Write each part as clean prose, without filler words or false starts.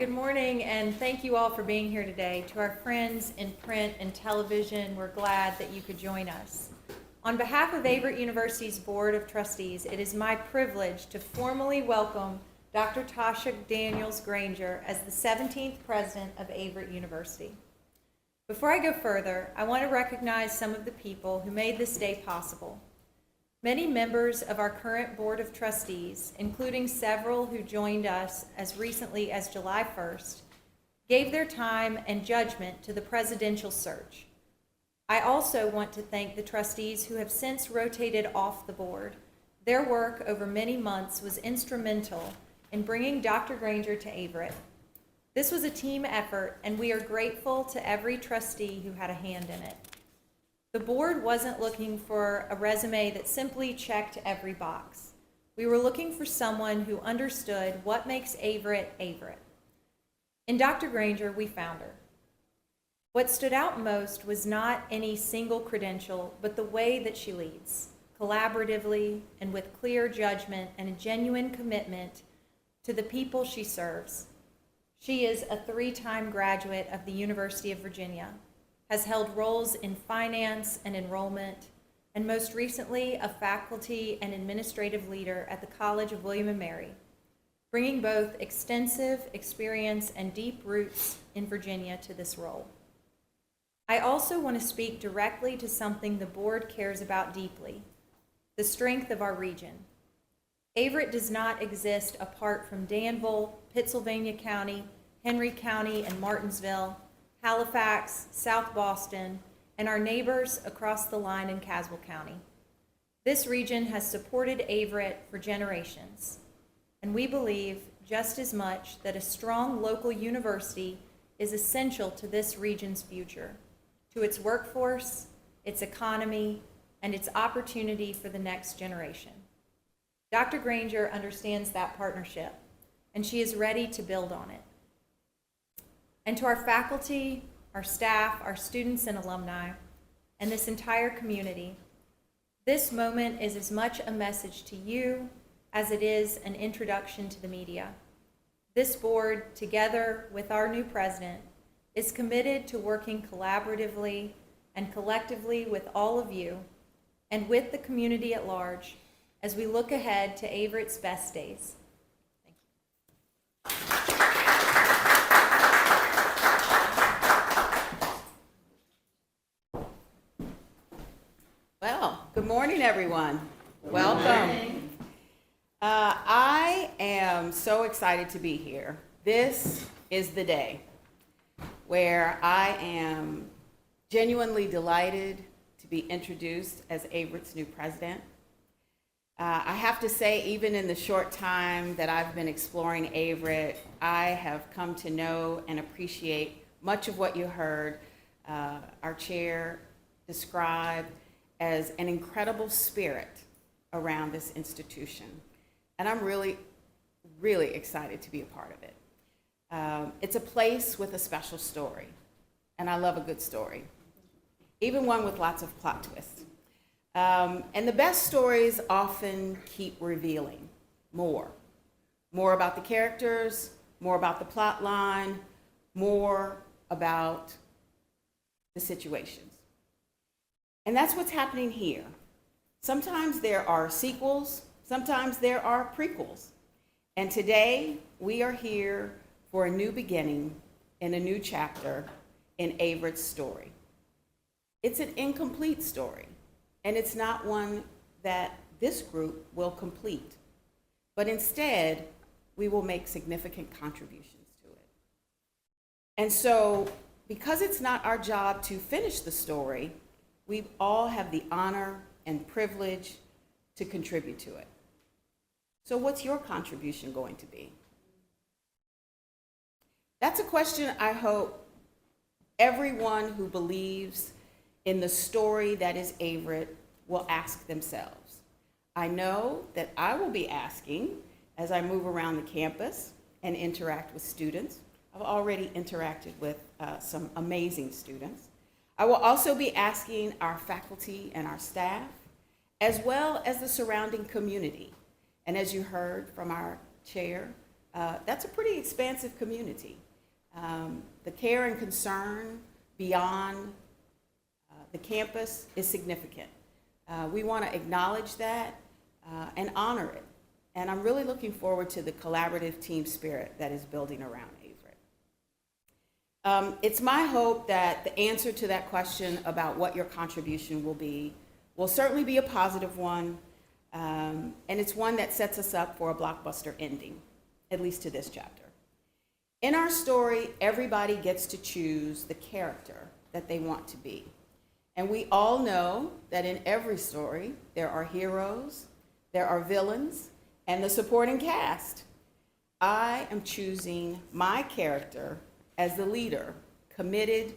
Good morning, and thank you all for being here today. To our friends in print and television, we're glad that you could join us. On behalf of Averett University's Board of Trustees, it is my privilege to formally welcome Dr. Tatia Daniels Granger as the 17th President of Averett University. Before I go further, I want to recognize some of the people who made this day possible. Many members of our current Board of Trustees, including several who joined us as recently as July 1st, gave their time and judgment to the presidential search. I also want to thank the trustees who have since rotated off the board. Their work over many months was instrumental in bringing Dr. Granger to Averett. This was a team effort, and we are grateful to every trustee who had a hand in it. The board wasn't looking for a resume that simply checked every box. We were looking for someone who understood what makes Averett Averett. In Dr. Granger, we found her. What stood out most was not any single credential, but the way that she leads, collaboratively and with clear judgment and a genuine commitment to the people she serves. She is a 3-time graduate of the University of Virginia, has held roles in finance and enrollment, and most recently a faculty and administrative leader at the College of William & Mary, bringing both extensive experience and deep roots in Virginia to this role. I also want to speak directly to something the board cares about deeply, the strength of our region. Averett does not exist apart from Danville, Pittsylvania County, Henry County, and Martinsville, Halifax, South Boston, and our neighbors across the line in Caswell County. This region has supported Averett for generations, and we believe just as much that a strong local university is essential to this region's future, to its workforce, its economy, and its opportunity for the next generation. Dr. Granger understands that partnership, and she is ready to build on it. And to our faculty, our staff, our students and alumni, and this entire community, this moment is as much a message to you as it is an introduction to the media. This board, together with our new president, is committed to working collaboratively and collectively with all of you and with the community at large as we look ahead to Averett's best days. Well, good morning, everyone. Welcome. I am so excited to be here. This is the day where I am genuinely delighted to be introduced as Averett's new president. I have to say, even in the short time that I've been exploring Averett, I have come to know and appreciate much of what you heard our chair describe as an incredible spirit around this institution. And I'm really, really excited to be a part of it. It's a place with a special story, and I love a good story, even one with lots of plot twists. And the best stories often keep revealing more about the characters, more about the plot line, more about the situations. And that's what's happening here. Sometimes there are sequels, sometimes there are prequels. And today we are here for a new beginning and a new chapter in Averett's story. It's an incomplete story, and it's not one that this group will complete, but instead we will make significant contributions to it. And so, because it's not our job to finish the story, we all have the honor and privilege to contribute to it. So what's your contribution going to be? That's a question I hope everyone who believes in the story that is Averett will ask themselves. I know that I will be asking as I move around the campus and interact with students. I've already interacted with some amazing students. I will also be asking our faculty and our staff, as well as the surrounding community. And as you heard from our chair, that's a pretty expansive community. The care and concern beyond the campus is significant. We want to acknowledge that and honor it. And I'm really looking forward to the collaborative team spirit that is building around Averett. It's my hope that the answer to that question about what your contribution will certainly be a positive one, and it's one that sets us up for a blockbuster ending, at least to this chapter. In our story, everybody gets to choose the character that they want to be. And we all know that in every story, there are heroes, there are villains, and the supporting cast. I am choosing my character as the leader, committed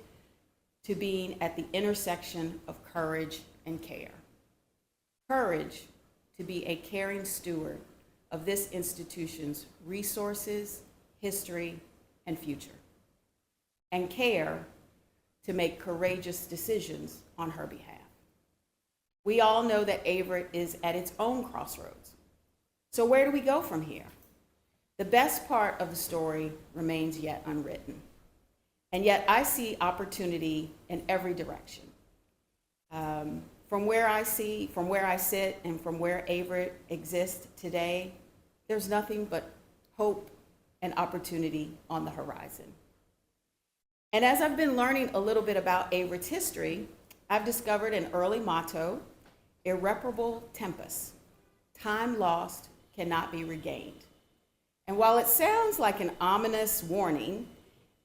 to being at the intersection of courage and care. Courage to be a caring steward of this institution's resources, history, and future. And care to make courageous decisions on her behalf. We all know that Averett is at its own crossroads. So where do we go from here? The best part of the story remains yet unwritten. And yet I see opportunity in every direction. From where I sit, and from where Averett exists today, there's nothing but hope and opportunity on the horizon. And as I've been learning a little bit about Averett's history, I've discovered an early motto: irreparable tempus, time lost cannot be regained. And while it sounds like an ominous warning,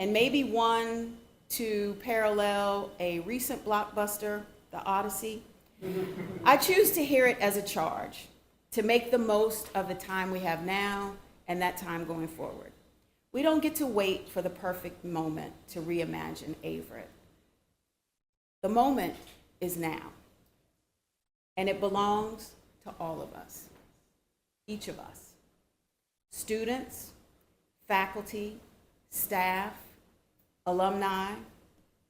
and maybe one to parallel a recent blockbuster, The Odyssey, I choose to hear it as a charge to make the most of the time we have now and that time going forward. We don't get to wait for the perfect moment to reimagine Averett. The moment is now, and it belongs to all of us, each of us. Students, faculty, staff, alumni,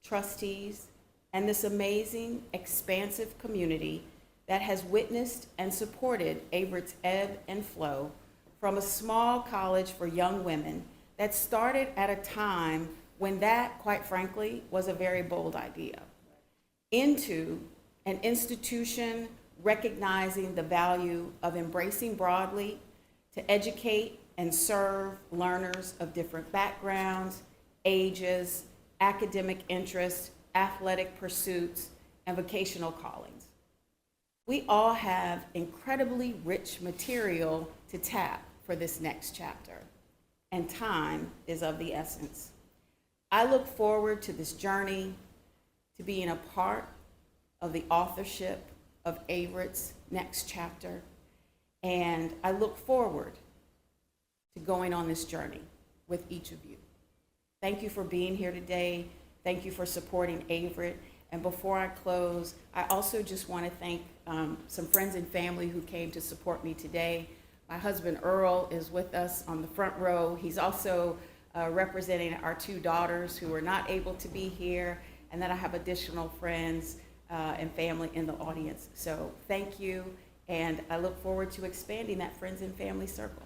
trustees, and this amazing, expansive community that has witnessed and supported Averett's ebb and flow from a small college for young women that started at a time when that, quite frankly, was a very bold idea, into an institution recognizing the value of embracing broadly to educate and serve learners of different backgrounds, ages, academic interests, athletic pursuits, and vocational callings. We all have incredibly rich material to tap for this next chapter, and time is of the essence. I look forward to this journey, to being a part of the authorship of Averett's next chapter, and I look forward to going on this journey with each of you. Thank you for being here today. Thank you for supporting Averett. And before I close, I also just want to thank some friends and family who came to support me today. My husband Earl is with us on the front row. He's also representing our two daughters who are not able to be here. And then I have additional friends and family in the audience. So thank you, and I look forward to expanding that friends and family circle.